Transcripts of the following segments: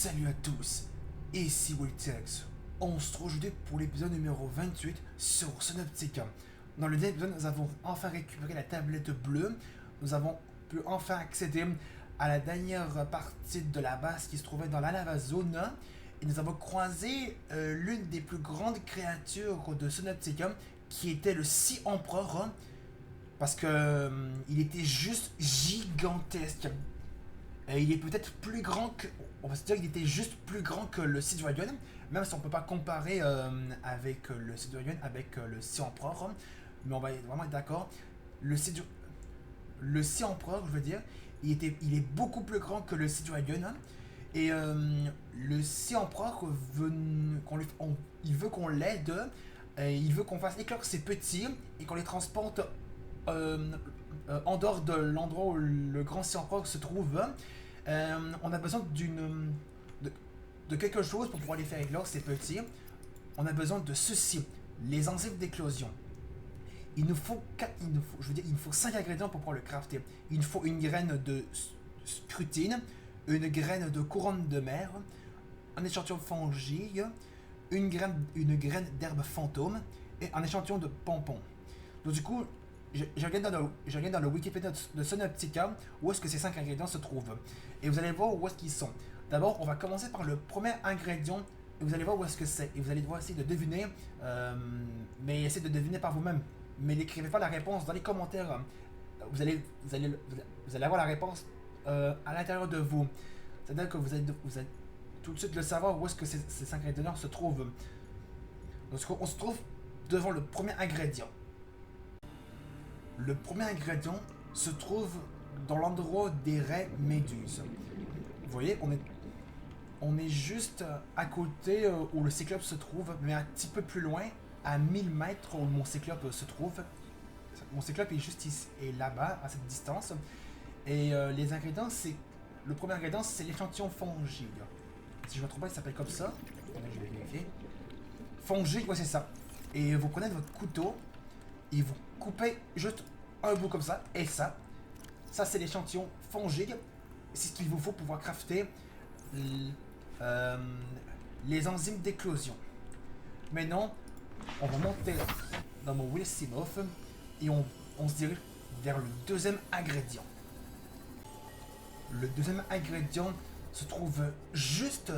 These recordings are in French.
Salut à tous, ici Wiltex. On se retrouve aujourd'hui pour l'épisode numéro 28 sur Synoptica. Dans le dernier épisode, nous avons enfin récupéré la tablette bleue. Nous avons pu enfin accéder à la dernière partie de la base qui se trouvait dans la lava zone. Et nous avons croisé l'une des plus grandes créatures de Synoptica, qui était le Sea Emperor. Parce que il était juste gigantesque. Il est peut-être plus grand que. On va se dire qu'il était juste plus grand que le Sea Dragon, même si on peut pas comparer avec le Sea Dragon, avec le Sea Emperor. Mais on va vraiment être d'accord. Le Sea Emperor, je veux dire, il est beaucoup plus grand que le Sea Dragon. Et le Sea Emperor il veut qu'on l'aide. Il veut qu'on fasse éclore ses petits et qu'on les transporte en dehors de l'endroit où le grand Sea Emperor se trouve. On a besoin de, de quelque chose pour pouvoir les faire éclore, ces petits. On a besoin de ceci, les enzymes d'éclosion. Il nous faut 5 ingrédients pour pouvoir le crafter. Il nous faut une graine de scrutine, une graine de couronne de mer, un échantillon de fongique, une graine d'herbe fantôme et un échantillon de pompon. Donc du coup, je regarde dans le Wikipédia de Synoptica où est-ce que ces 5 ingrédients se trouvent. Et vous allez voir où est-ce qu'ils sont. D'abord, on va commencer par le premier ingrédient et vous allez voir où est-ce que c'est. Et vous allez devoir essayer de deviner, mais essayez de deviner par vous-même. Mais n'écrivez pas la réponse dans les commentaires. Vous allez avoir la réponse à l'intérieur de vous. C'est-à-dire que vous allez tout de suite le savoir où est-ce que ces 5 ingrédients se trouvent. Donc on se trouve devant le premier ingrédient. Le premier ingrédient se trouve dans l'endroit des raies méduses. Vous voyez, on est juste à côté où le cyclope se trouve, mais un petit peu plus loin, à 1000 mètres où mon cyclope se trouve. Mon cyclope est juste ici, et là-bas, à cette distance. Et les ingrédients, c'est. Le premier ingrédient, c'est l'échantillon fongique. Si je ne me trompe pas, il s'appelle comme ça. Attendez, je vais vérifier. Fongique, ouais, c'est ça. Et vous prenez votre couteau, et vous coupez juste un bout comme ça, et ça. Ça, c'est l'échantillon fongique. C'est ce qu'il vous faut pour pouvoir crafter euh, les enzymes d'éclosion. Maintenant, on va monter dans mon Wilsimoff et on se dirige vers le deuxième ingrédient. Le deuxième ingrédient se trouve juste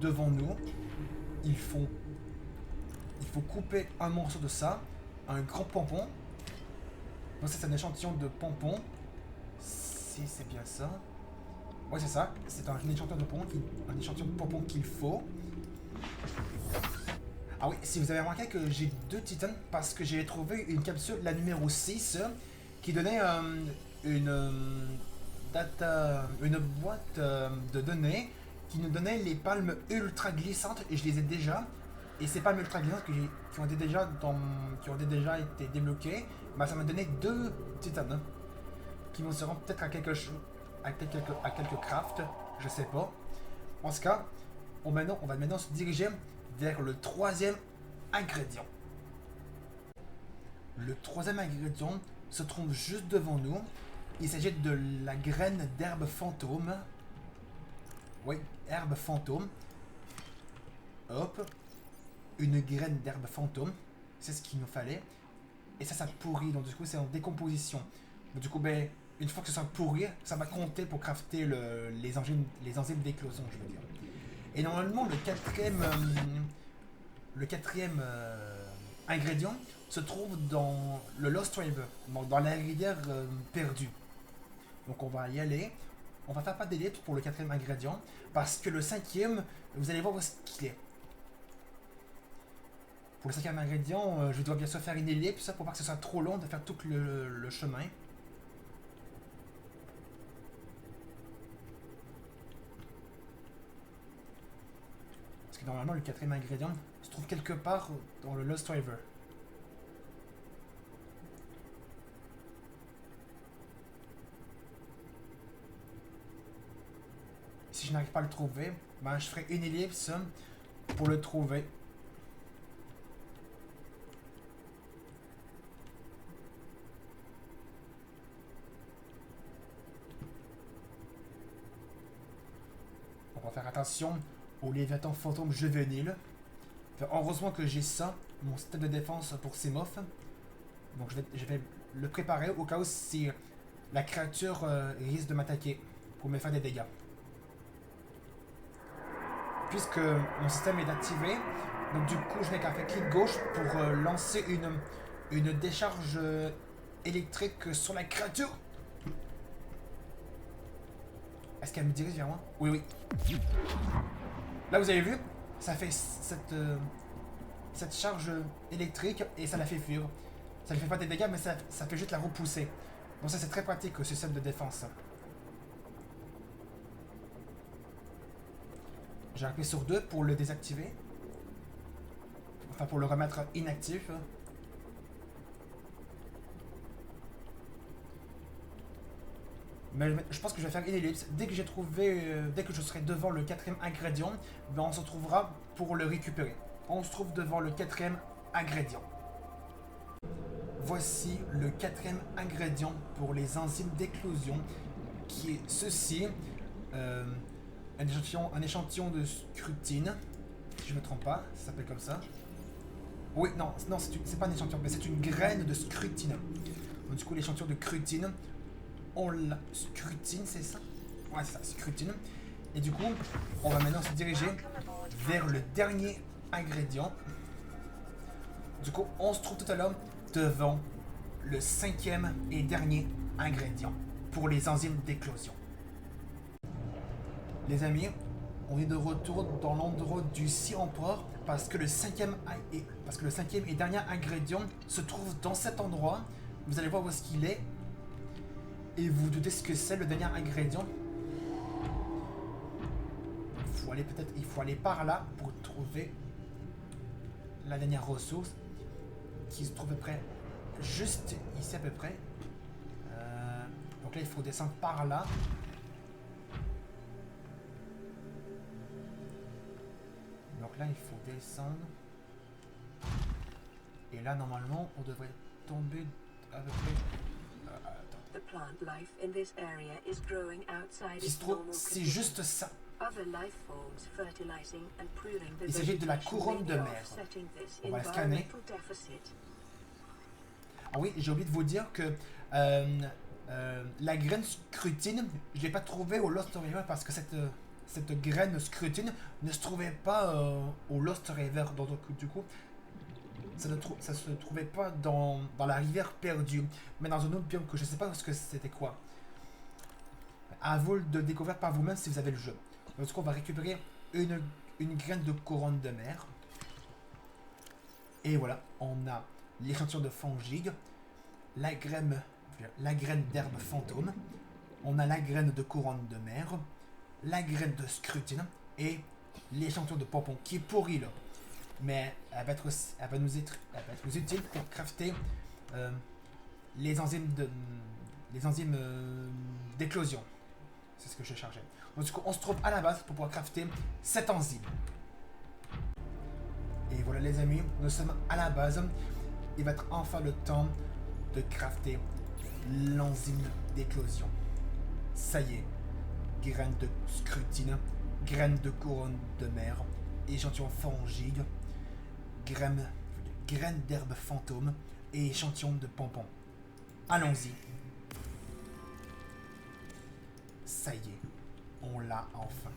devant nous. Il faut couper un morceau de ça, un grand pompon. Donc ça, c'est un échantillon de pompon. Si c'est bien ça. Ouais, c'est ça. C'est un échantillon de pompon qu'il faut. Ah oui, si vous avez remarqué que j'ai 2 titanes, parce que j'ai trouvé une capsule, la numéro 6, qui donnait une boîte de données qui nous donnait les palmes ultra glissantes, et je les ai déjà. Et ces palmes ultra glissantes qui ont déjà été débloquées, bah, ça m'a donné 2 titanes qui nous seront peut-être à quelques crafts, je sais pas. En ce cas, on va maintenant se diriger vers le troisième ingrédient. Le troisième ingrédient se trouve juste devant nous. Il s'agit de la graine d'herbe fantôme. Oui, herbe fantôme. Hop. Une graine d'herbe fantôme. C'est ce qu'il nous fallait. Et ça pourrit. Donc du coup, c'est en décomposition. Donc, du coup, ben, une fois que ça pourrit, ça va compter pour crafter les enzymes d'éclosion, je veux dire. Et normalement, le quatrième ingrédient se trouve dans le Lost River, dans la rivière perdue. Donc on va y aller. On va faire pas d'élite pour le quatrième ingrédient, parce que le cinquième, vous allez voir où est-ce qu'il est. Pour le cinquième ingrédient, je dois bien sûr faire une ellipse pour pas que ce soit trop long de faire tout le chemin. Parce que normalement, le quatrième ingrédient se trouve quelque part dans le Lost River. Si je n'arrive pas à le trouver, ben je ferai une ellipse pour le trouver. On va faire attention aux Léviathans fantômes juvéniles. Heureusement que j'ai ça, mon système de défense pour ces mofs. Donc je vais le préparer au cas où si la créature risque de m'attaquer pour me faire des dégâts. Puisque mon système est activé, donc du coup je n'ai qu'à faire clic gauche pour lancer une décharge électrique sur la créature. Est-ce qu'elle me dirige vers moi? Oui, oui. Là vous avez vu, ça fait cette charge électrique et ça la fait fuir. Ça ne fait pas des dégâts mais ça fait juste la repousser. Donc ça c'est très pratique ce système de défense. J'ai appuyé sur 2 pour le désactiver. Enfin pour le remettre inactif. Mais je pense que je vais faire une ellipse. Dès que j'ai trouvé, dès que je serai devant le 4e ingrédient, ben on se retrouvera pour le récupérer. On se trouve devant le 4e ingrédient. Voici le 4e ingrédient pour les enzymes d'éclosion, qui est ceci. Un échantillon de scrutine, si je ne me trompe pas, ça s'appelle comme ça. Oui, non, c'est pas un échantillon, mais c'est une graine de scrutine. Donc, du coup, l'échantillon de scrutine, on l'a. Scrutine, c'est ça? Ouais, c'est ça, scrutine. Et du coup, on va maintenant se diriger vers le dernier ingrédient. Du coup, on se trouve tout à l'heure devant le 5e et dernier ingrédient pour les enzymes d'éclosion. Les amis, on est de retour dans l'endroit du Sea Emperor parce que le 5e et dernier ingrédient se trouve dans cet endroit. Vous allez voir où est-ce qu'il est. Et vous vous doutez ce que c'est le dernier ingrédient. Il faut aller par là pour trouver la dernière ressource qui se trouve à peu près juste ici à peu près. Donc là il faut descendre par là. Donc là il faut descendre. Et là normalement on devrait tomber à peu près. Qui se trouve, c'est juste ça. Il s'agit de la couronne de mer. On va la scanner. Ah oui, j'ai oublié de vous dire que la graine scrutine, je ne l'ai pas trouvée au Lost River parce que cette graine scrutine ne se trouvait pas au Lost River. Donc du coup, ça se trouvait pas dans la rivière perdue, mais dans un autre biome que je ne sais pas ce que c'était quoi. À vous de découvrir par vous-même si vous avez le jeu. Donc du coup, on va récupérer une graine de couronne de mer. Et voilà, on a l'échantillon de fongigue, la graine d'herbe fantôme, on a la graine de couronne de mer, la graine de scrutine et l'échantillon de pompon qui est pourri là. Mais elle va nous être utile pour crafter les enzymes d'éclosion. C'est ce que je cherchais. Donc du coup, on se trouve à la base pour pouvoir crafter cette enzyme. Et voilà les amis, nous sommes à la base. Il va être enfin le temps de crafter l'enzyme d'éclosion. Ça y est, graine de scrutine, graine de couronne de mer, échantillon fongigue, graine d'herbe fantôme et échantillon de pompon. Allons-y. Ça y est, on l'a enfin.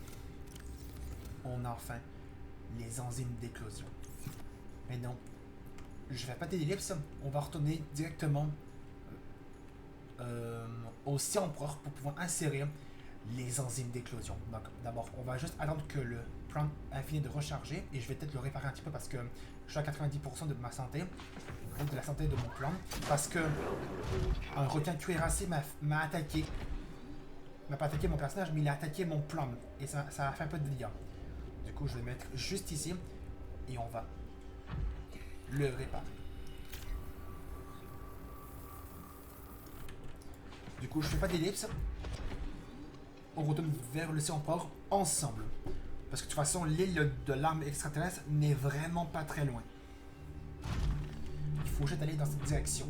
On a enfin les enzymes d'éclosion. Mais non, je ne fais pas d'ellipse, on va retourner directement au Sea Emperor pour pouvoir insérer les enzymes d'éclosion. Donc d'abord, on va juste attendre que le plan ait fini de recharger et je vais peut-être le réparer un petit peu parce que je suis à 90% de ma santé, donc de la santé de mon plan, parce que un requin cuirassé m'a attaqué. Il m'a pas attaqué mon personnage, mais il a attaqué mon plan et ça a fait un peu de dégâts. Du coup, je vais mettre juste ici et on va le réparer. Du coup, je fais pas d'ellipse. On retourne vers le Sea Emperor ensemble. Parce que de toute façon, l'île de l'arme extraterrestre n'est vraiment pas très loin. Il faut juste aller dans cette direction.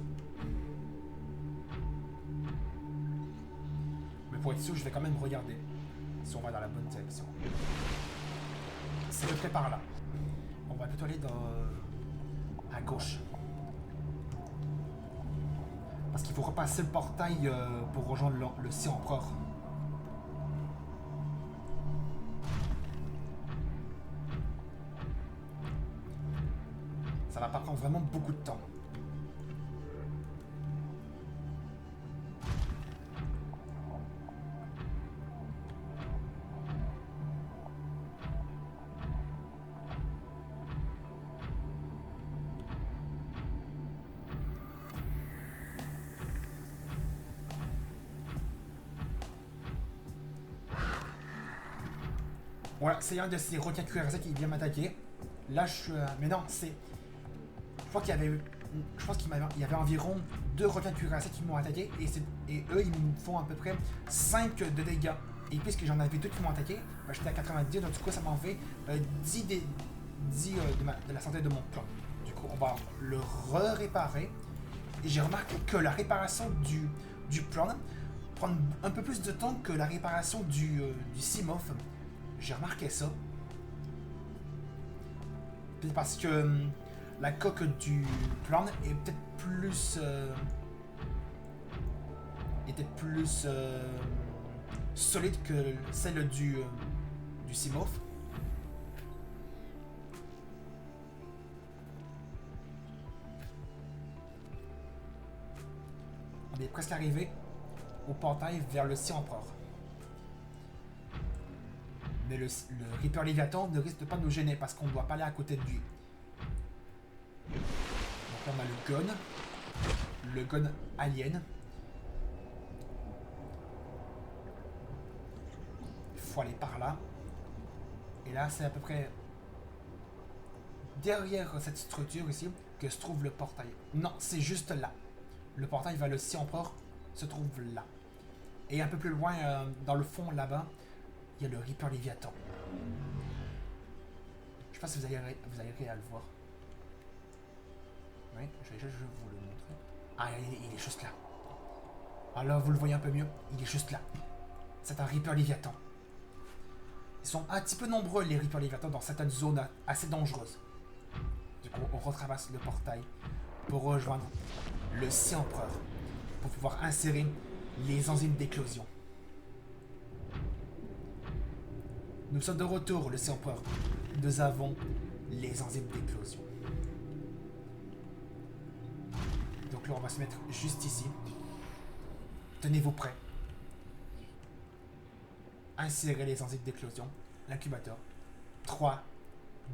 Mais pour être sûr, je vais quand même regarder. si on va dans la bonne direction. C'est à peu près par là. On va plutôt aller à gauche. Parce qu'il faut repasser le portail pour rejoindre le Sea Empereur. Ça va pas prendre vraiment beaucoup de temps. Voilà, c'est un de ces requins cuirassés qui vient m'attaquer. Là, je suis... mais non, c'est... Je crois qu'il y avait... Je pense qu'il y avait environ 2 requins cuirassés qui m'ont attaqué. Et eux, ils me font à peu près 5 de dégâts. Et puisque j'en avais 2 qui m'ont attaqué, bah, j'étais à 90. Donc du coup, ça m'en fait 10 de la santé de mon clan. Du coup, on va le réparer. Et j'ai remarqué que la réparation du plan prend un peu plus de temps que la réparation du Seamoth. J'ai remarqué ça. Peut-être parce que la coque du plan est peut-être plus... était plus solide que celle du Seamoth. On est presque arrivé au portail vers le Sea Empereur. Mais le Reaper Léviathan ne risque pas de nous gêner parce qu'on ne doit pas aller à côté de lui. Donc là on a le gun alien. Il faut aller par là. Et là c'est à peu près derrière cette structure ici que se trouve le portail. Non, c'est juste là. Le portail vers le Sea Empereur se trouve là. Et un peu plus loin, dans le fond là-bas, il y a le Reaper Léviathan. Je sais pas si vous allez à le voir. Oui, je vais vous le montrer. Ah, il est juste là. Ah là, vous le voyez un peu mieux. Il est juste là. C'est un Reaper Léviathan. Ils sont un petit peu nombreux, les Reaper Léviathan, dans certaines zones assez dangereuses. Du coup, on retraverse le portail pour rejoindre le Sea Empereur, pour pouvoir insérer les enzymes d'éclosion. Nous sommes de retour, le Sea Empereur. Nous avons les enzymes d'éclosion. Donc là, on va se mettre juste ici. Tenez-vous prêts. Insérer les enzymes d'éclosion. L'incubateur. 3,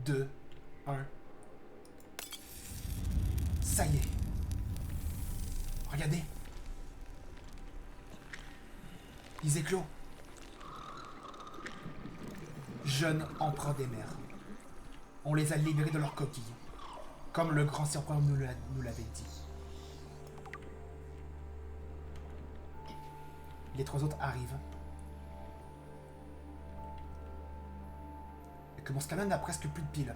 2, 1. Ça y est. Regardez. Ils éclosent. Jeunes empereurs des mers. On les a libérés de leur coquille. Comme le grand empereur nous l'avait dit. Les 3 autres arrivent. Et que mon scanner n'a presque plus de piles.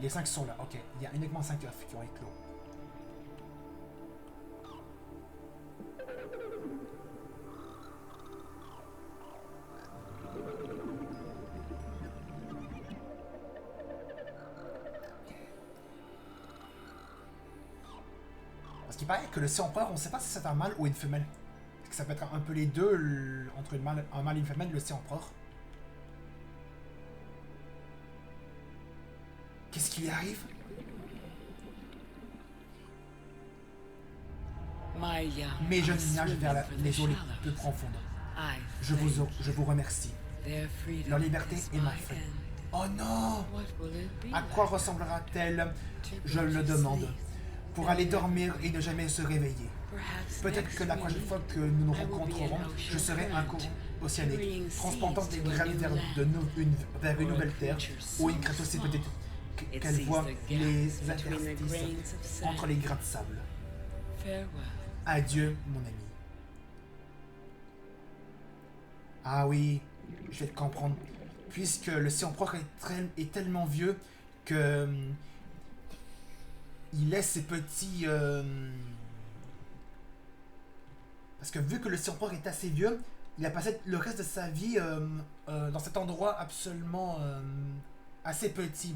Les 5 sont là, ok. Il y a uniquement 5 œufs qui ont éclos. Parce qu'il paraît que le Sea Empereur, on ne sait pas si c'est un mâle ou une femelle. Parce que ça peut être un peu les deux, entre un mâle et une femelle, le Sea Empereur. Qu'est-ce qui lui arrive? Mes jeunes nagent vers les eaux les plus profondes. Je vous remercie. Leur liberté est ma fin. Oh non! À quoi ressemblera-t-elle? Je le demande. Pour aller dormir et ne jamais se réveiller. Peut-être que la prochaine fois que nous nous rencontrerons, je serai un courant océanique, transportant des graines vers une nouvelle terre, ou une crête aussi peut-être qu'elle voit les interstices entre les grains de sable. Adieu, mon ami. Ah oui, je vais te comprendre. Puisque le Sea Empereur est tellement vieux que il laisse ses petits... parce que vu que le Sirpor est assez vieux, il a passé le reste de sa vie dans cet endroit absolument assez petit.